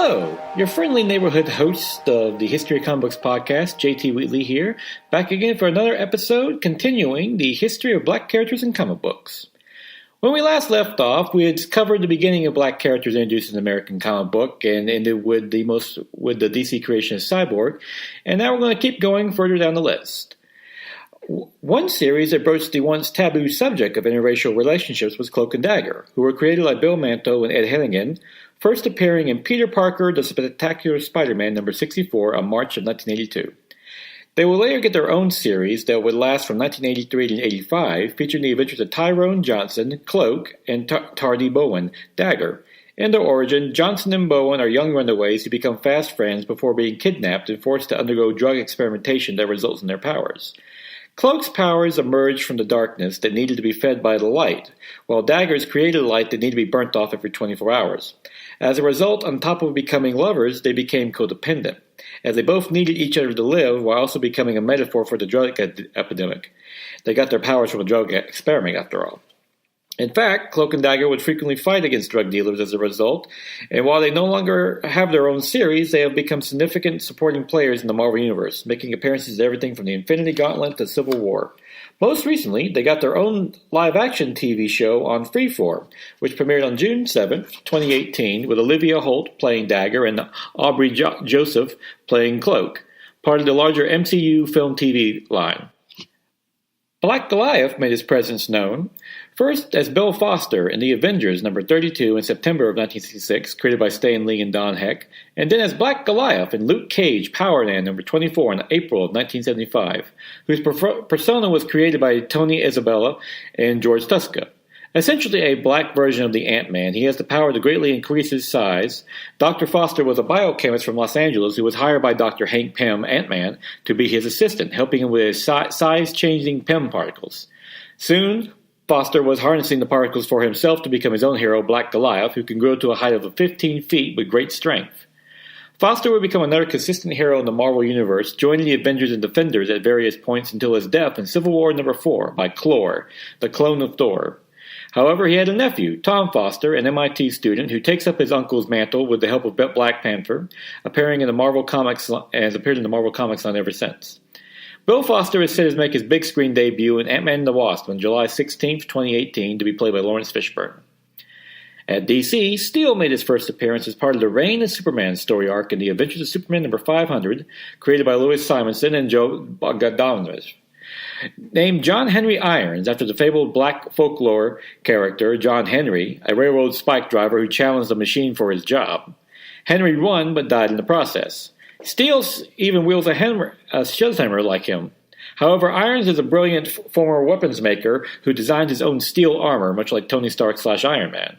Hello, your friendly neighborhood host of the History of Comic Books podcast, JT Wheatley here, back again for another episode continuing the history of black characters in comic books. When we last left off, we had covered the beginning of black characters introduced in the American comic book and ended with the DC creation of Cyborg, and now we're going to keep going further down the list. One series that broached the once taboo subject of interracial relationships was Cloak and Dagger, who were created by Bill Manto and Ed Hennigan, first appearing in Peter Parker, The Spectacular Spider-Man number 64 on March of 1982. They would later get their own series that would last from 1983 to 1985, featuring the adventures of Tyrone Johnson, Cloak, and Tardy Bowen, Dagger. In their origin, Johnson and Bowen are young runaways who become fast friends before being kidnapped and forced to undergo drug experimentation that results in their powers. Cloak's powers emerged from the darkness that needed to be fed by the light, while Dagger's created a light that needed to be burnt off every 24 hours. As a result, on top of becoming lovers, they became codependent, as they both needed each other to live while also becoming a metaphor for the drug epidemic. They got their powers from a drug experiment, after all. In fact, Cloak and Dagger would frequently fight against drug dealers as a result, and while they no longer have their own series, they have become significant supporting players in the Marvel Universe, making appearances in everything from the Infinity Gauntlet to Civil War. Most recently, they got their own live-action TV show on Freeform, which premiered on June 7th, 2018, with Olivia Holt playing Dagger and Aubrey Joseph playing Cloak, part of the larger MCU film TV line. Black Goliath made his presence known, first as Bill Foster in The Avengers number 32 in September of 1966, created by Stan Lee and Don Heck, and then as Black Goliath in Luke Cage Power Man number 24 in April of 1975, whose persona was created by Tony Isabella and George Tuska. Essentially a black version of the Ant-Man, he has the power to greatly increase his size. Dr. Foster was a biochemist from Los Angeles who was hired by Dr. Hank Pym, Ant-Man, to be his assistant, helping him with his size-changing Pym particles. Soon, Foster was harnessing the particles for himself to become his own hero, Black Goliath, who can grow to a height of 15 feet with great strength. Foster would become another consistent hero in the Marvel Universe, joining the Avengers and Defenders at various points until his death in Civil War number 4 by Clor, the clone of Thor. However, he had a nephew, Tom Foster, an MIT student, who takes up his uncle's mantle with the help of Black Panther, appearing in the Marvel Comics and has appeared in the Marvel Comics line ever since. Bill Foster is set to make his big screen debut in Ant-Man and the Wasp on July 16, 2018, to be played by Lawrence Fishburne. At DC, Steel made his first appearance as part of the Reign of Superman story arc in The Adventures of Superman number 500, created by Louis Simonson and Joe Gadanovich. Named John Henry Irons after the fabled black folklore character John Henry, a railroad spike driver who challenged the machine for his job. Henry won but died in the process. Steel even wields a Schleushammer like him. However, Irons is a brilliant former weapons maker who designed his own steel armor, much like Tony Stark/Iron Man.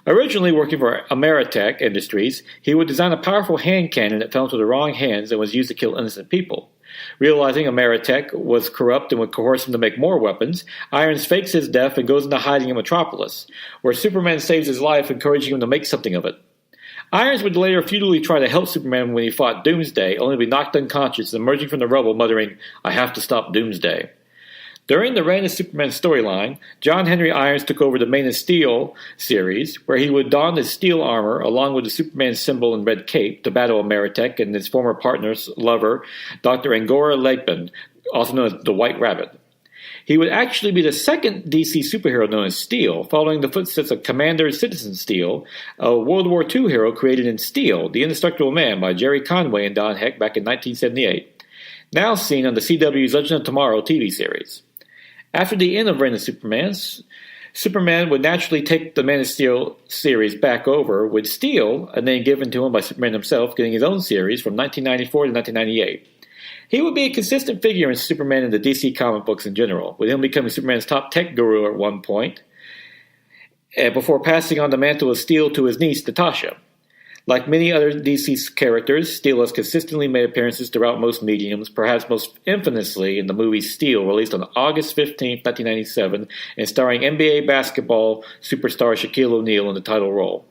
Originally working for Ameritech Industries, he would design a powerful hand cannon that fell into the wrong hands and was used to kill innocent people. Realizing Ameritech was corrupt and would coerce him to make more weapons, Irons fakes his death and goes into hiding in Metropolis, where Superman saves his life, encouraging him to make something of it. Irons would later futilely try to help Superman when he fought Doomsday, only to be knocked unconscious and emerging from the rubble muttering, "I have to stop Doomsday." During the Reign of Superman storyline, John Henry Irons took over the Man of Steel series, where he would don his steel armor along with the Superman symbol and red cape to battle Ameritech and his former partner's lover, Dr. Angora Legman, also known as the White Rabbit. He would actually be the second DC superhero known as Steel, following the footsteps of Commander Citizen Steel, a World War II hero created in Steel, the Indestructible Man by Jerry Conway and Don Heck back in 1978, now seen on the CW's Legend of Tomorrow TV series. After the end of Reign of Superman, Superman would naturally take the Man of Steel series back over, with Steel, a name given to him by Superman himself, getting his own series from 1994 to 1998. He would be a consistent figure in Superman and the DC comic books in general, with him becoming Superman's top tech guru at one point, before passing on the mantle of Steel to his niece, Natasha. Like many other DC characters, Steel has consistently made appearances throughout most mediums, perhaps most infamously in the movie Steel, released on August 15, 1997, and starring NBA basketball superstar Shaquille O'Neal in the title role.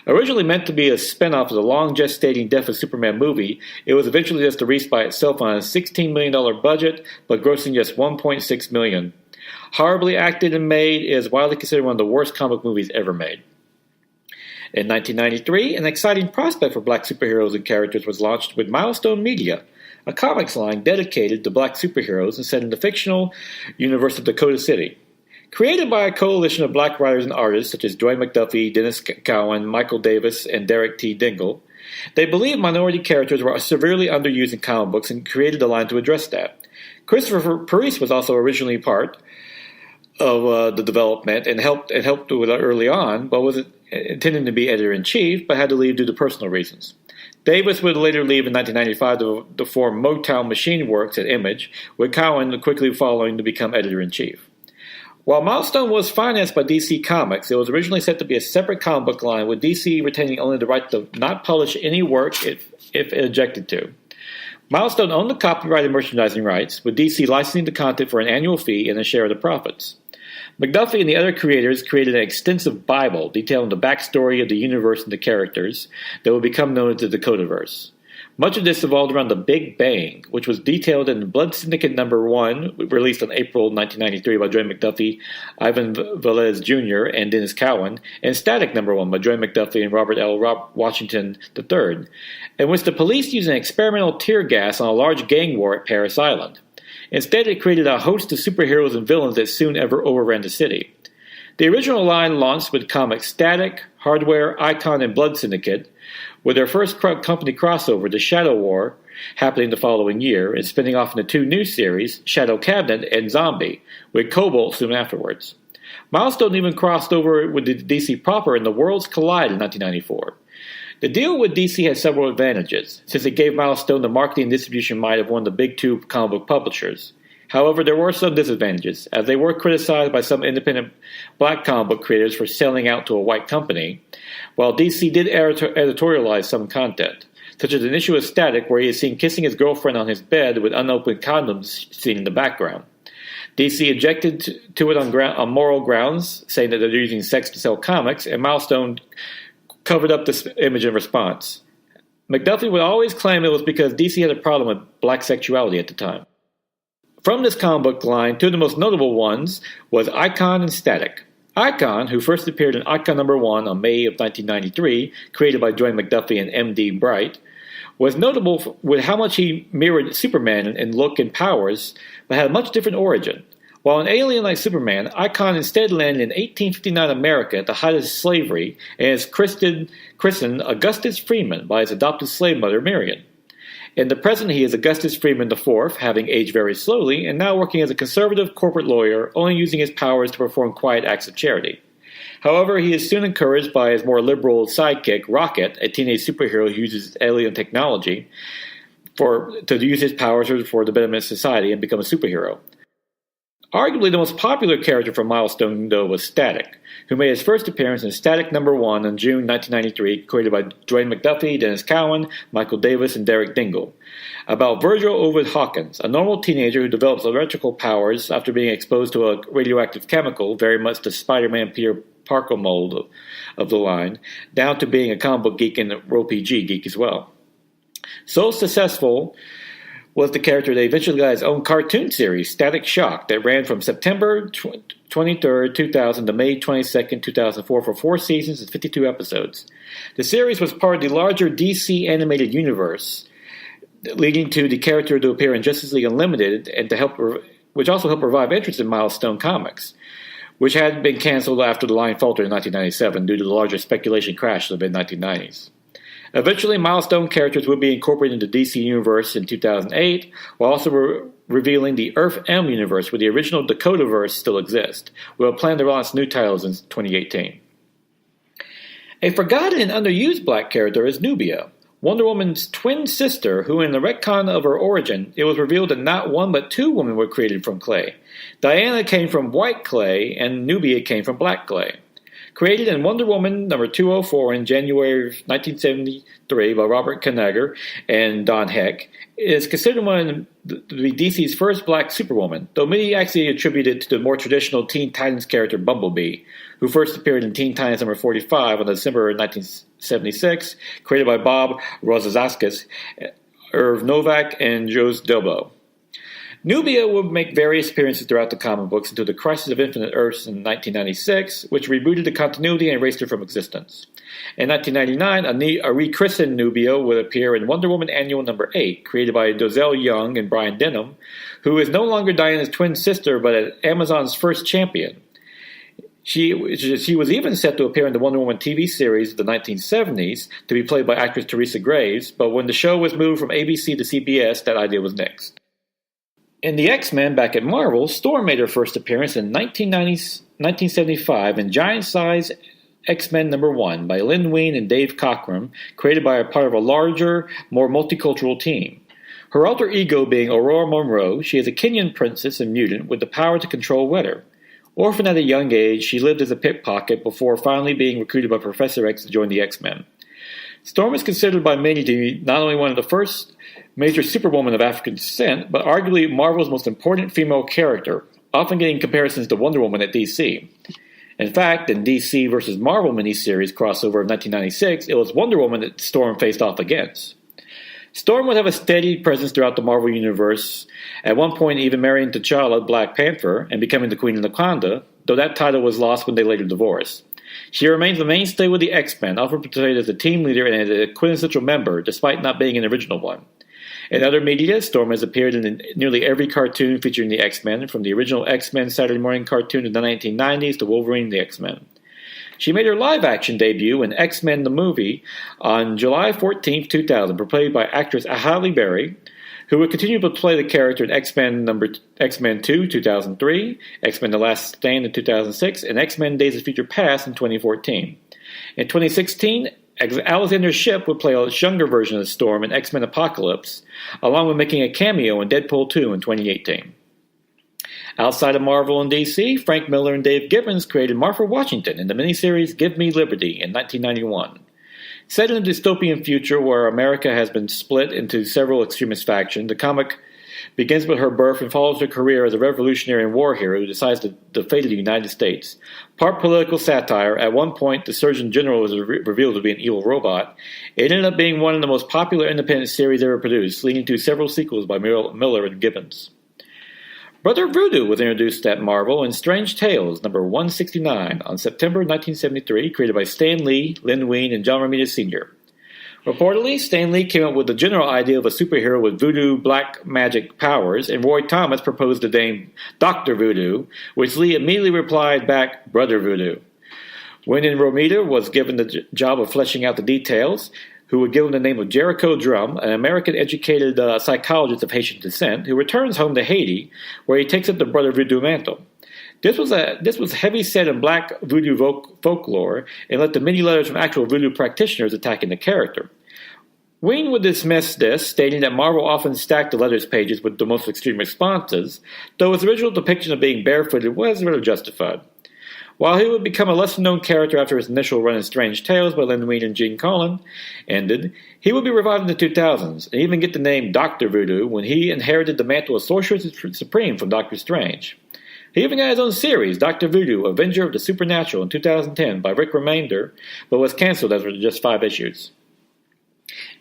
Originally meant to be a spin-off of the long-gestating Death of Superman movie, it was eventually just released by itself on a $16 million budget, but grossing just $1.6 million. Horribly acted and made, it is widely considered one of the worst comic movies ever made. In 1993, an exciting prospect for black superheroes and characters was launched with Milestone Media, a comics line dedicated to black superheroes and set in the fictional universe of Dakota City. Created by a coalition of black writers and artists such as Dwayne McDuffie, Dennis Cowan, Michael Davis, and Derek T. Dingle, they believed minority characters were severely underused in comic books and created a line to address that. Christopher Parise was also originally part of the development and helped with it early on, but was intended to be editor-in-chief, but had to leave due to personal reasons. Davis would later leave in 1995 to form Motown Machine Works at Image, with Cowan quickly following to become editor-in-chief. While Milestone was financed by DC Comics, it was originally set to be a separate comic book line, with DC retaining only the right to not publish any work if it objected to. Milestone owned the copyright and merchandising rights, with DC licensing the content for an annual fee and a share of the profits. McDuffie and the other creators created an extensive Bible detailing the backstory of the universe and the characters that would become known as the Dakotaverse. Much of this evolved around the Big Bang, which was detailed in Blood Syndicate No. 1, released in April 1993 by Dwayne McDuffie, Ivan Velez Jr., and Dennis Cowan, and Static No. 1 by Dwayne McDuffie and Robert L. Washington III, in which the police used an experimental tear gas on a large gang war at Paris Island. Instead, it created a host of superheroes and villains that soon overran the city. The original line launched with comics Static, Hardware, Icon, and Blood Syndicate, with their first company crossover, The Shadow War, happening the following year, and spinning off into two new series, Shadow Cabinet and Zombie, with Cobalt soon afterwards. Milestone even crossed over with the DC proper in The Worlds Collide in 1994. The deal with DC had several advantages, since it gave Milestone the marketing and distribution might of one of the big two comic book publishers. However, there were some disadvantages, as they were criticized by some independent black comic book creators for selling out to a white company, while DC did editorialize some content, such as an issue of Static where he is seen kissing his girlfriend on his bed with unopened condoms seen in the background. DC objected to it on moral grounds, saying that they're using sex to sell comics, and Milestone covered up this image in response. McDuffie would always claim it was because DC had a problem with black sexuality at the time. From this comic book line, two of the most notable ones was Icon and Static. Icon, who first appeared in Icon No. 1 on May of 1993, created by Dwayne McDuffie and M.D. Bright, was notable with how much he mirrored Superman in look and powers, but had a much different origin. While an alien like Superman, Icon instead landed in 1859 America at the height of slavery and is christened Augustus Freeman by his adopted slave mother, Marion. In the present, he is Augustus Freeman IV, having aged very slowly, and now working as a conservative corporate lawyer, only using his powers to perform quiet acts of charity. However, he is soon encouraged by his more liberal sidekick, Rocket, a teenage superhero who uses alien technology, to use his powers for the betterment of society and become a superhero. Arguably the most popular character from Milestone, though, was Static, who made his first appearance in Static No. 1 in June 1993, created by Dwayne McDuffie, Dennis Cowan, Michael Davis, and Derek Dingle, about Virgil Ovid Hawkins, a normal teenager who develops electrical powers after being exposed to a radioactive chemical, very much the Spider-Man Peter Parker mold of the line, down to being a comic book geek and a RPG geek as well. So successful was the character that eventually got his own cartoon series, Static Shock, that ran from September 23, 2000 to May 22, 2004 for 4 seasons and 52 episodes. The series was part of the larger DC animated universe, leading to the character to appear in Justice League Unlimited, and which also helped revive interest in Milestone Comics, which had been canceled after the line faltered in 1997 due to the larger speculation crash of the mid-1990s. Eventually, Milestone characters would be incorporated into the DC Universe in 2008, while also revealing the Earth M universe, where the original Dakotaverse still exists, with a plan to launch new titles in 2018. A forgotten and underused black character is Nubia, Wonder Woman's twin sister, who in the retcon of her origin, it was revealed that not one but 2 women were created from clay. Diana came from white clay, and Nubia came from black clay. Created in Wonder Woman No. 204 in January 1973 by Robert Kanigher and Don Heck, it is considered one of DC's first black Superwoman, though many actually attribute it to the more traditional Teen Titans character Bumblebee, who first appeared in Teen Titans No. 45 on December 1976, created by Bob Rozakis, Irv Novak, and Jose Delbo. Nubia would make various appearances throughout the comic books until the Crisis of Infinite Earths in 1996, which rebooted the continuity and erased her from existence. In 1999, a rechristened Nubia would appear in Wonder Woman Annual No. 8, created by Dozell Young and Brian Denham, who is no longer Diana's twin sister but Amazon's first champion. She was even set to appear in the Wonder Woman TV series of the 1970s to be played by actress Teresa Graves, but when the show was moved from ABC to CBS, that idea was nixed. In the X-Men back at Marvel, Storm made her first appearance in 1975 in Giant Size X-Men No. 1 by Lynne and Dave Cockrum, created by a part of a larger, more multicultural team. Her alter ego being Aurora Monroe, she is a Kenyan princess and mutant with the power to control weather. Orphaned at a young age, she lived as a pickpocket before finally being recruited by Professor X to join the X-Men. Storm is considered by many to be not only one of the first major superwoman of African descent, but arguably Marvel's most important female character, often getting comparisons to Wonder Woman at DC. In fact, in DC vs. Marvel miniseries crossover of 1996, it was Wonder Woman that Storm faced off against. Storm would have a steady presence throughout the Marvel Universe, at one point even marrying T'Challa, Black Panther, and becoming the Queen of Wakanda, though that title was lost when they later divorced. She remains the mainstay with the X-Men, often portrayed as a team leader and as a quintessential member, despite not being an original one. In other media, Storm has appeared in nearly every cartoon featuring the X-Men, from the original X-Men Saturday morning cartoon in the 1990s to Wolverine and the X-Men. She made her live-action debut in X-Men the Movie on July 14, 2000, portrayed by actress Halle Berry, who would continue to play the character in X-Men 2, 2003, X-Men The Last Stand in 2006, and X-Men Days of Future Past in 2014. In 2016, Alexander Shipp would play a younger version of Storm in X-Men Apocalypse, along with making a cameo in Deadpool 2 in 2018. Outside of Marvel and DC, Frank Miller and Dave Gibbons created Martha Washington in the miniseries Give Me Liberty in 1991. Set in a dystopian future where America has been split into several extremist factions, the comic begins with her birth and follows her career as a revolutionary and war hero who decides the fate of the United States. Part political satire, at one point the Surgeon General was revealed to be an evil robot. It ended up being one of the most popular independent series ever produced, leading to several sequels by Miller and Gibbons. Brother Voodoo was introduced at Marvel in Strange Tales, number 169, on September 1973, created by Stan Lee, Lynne Wein, and John Romita Sr. Reportedly, Stan Lee came up with the general idea of a superhero with voodoo black magic powers, and Roy Thomas proposed the name Dr. Voodoo, which Lee immediately replied back, Brother Voodoo. When Romita was given the job of fleshing out the details, who would give him the name of Jericho Drum, an American-educated psychologist of Haitian descent, who returns home to Haiti, where he takes up the Brother Voodoo mantle. This was heavy set in black voodoo folklore, and led to many letters from actual voodoo practitioners attacking the character. Wein would dismiss this, stating that Marvel often stacked the letters pages with the most extreme responses, though his original depiction of being barefooted was rather justified. While he would become a lesser-known character after his initial run in Strange Tales by Lynne Wein and Gene Colan ended, he would be revived in the 2000s, and even get the name Dr. Voodoo when he inherited the mantle of Sorcerer Supreme from Doctor Strange. He even got his own series, Dr. Voodoo, Avenger of the Supernatural, in 2010 by Rick Remender, but was cancelled after just 5 issues.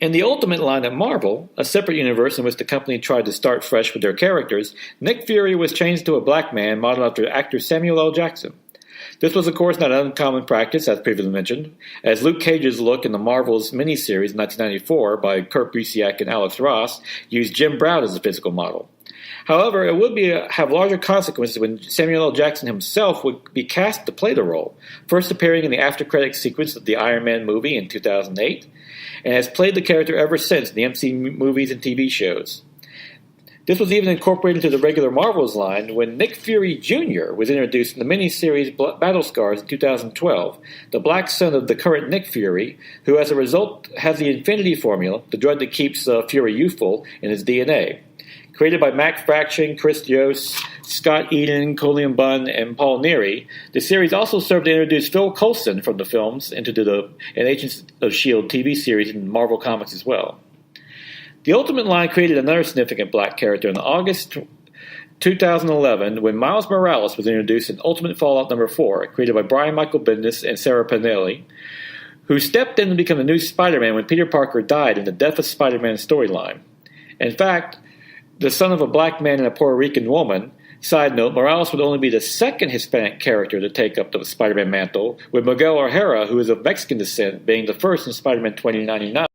In the Ultimate line at Marvel, a separate universe in which the company tried to start fresh with their characters, Nick Fury was changed to a black man modeled after actor Samuel L. Jackson. This was, of course, not an uncommon practice, as previously mentioned, as Luke Cage's look in the Marvel's miniseries in 1994 by Kurt Busiek and Alex Ross used Jim Brown as a physical model. However, it would have larger consequences when Samuel L. Jackson himself would be cast to play the role, first appearing in the after-credits sequence of the Iron Man movie in 2008, and has played the character ever since in the MCU movies and TV shows. This was even incorporated into the regular Marvels line when Nick Fury Jr. was introduced in the miniseries Battle Scars in 2012, the black son of the current Nick Fury, who as a result has the Infinity Formula, the drug that keeps Fury youthful, in his DNA. Created by Matt Fraction, Chris Yost, Scott Eden, Colin Bunn, and Paul Neary, the series also served to introduce Phil Coulson from the films into an Agents of S.H.I.E.L.D. TV series in Marvel Comics as well. The Ultimate line created another significant black character in August 2011 when Miles Morales was introduced in Ultimate Fallout No. 4, created by Brian Michael Bendis and Sarah Pinelli, who stepped in to become the new Spider-Man when Peter Parker died in the Death of Spider-Man storyline. In fact, the son of a black man and a Puerto Rican woman. Side note, Morales would only be the second Hispanic character to take up the Spider-Man mantle, with Miguel O'Hara, who is of Mexican descent, being the first in Spider-Man 2099.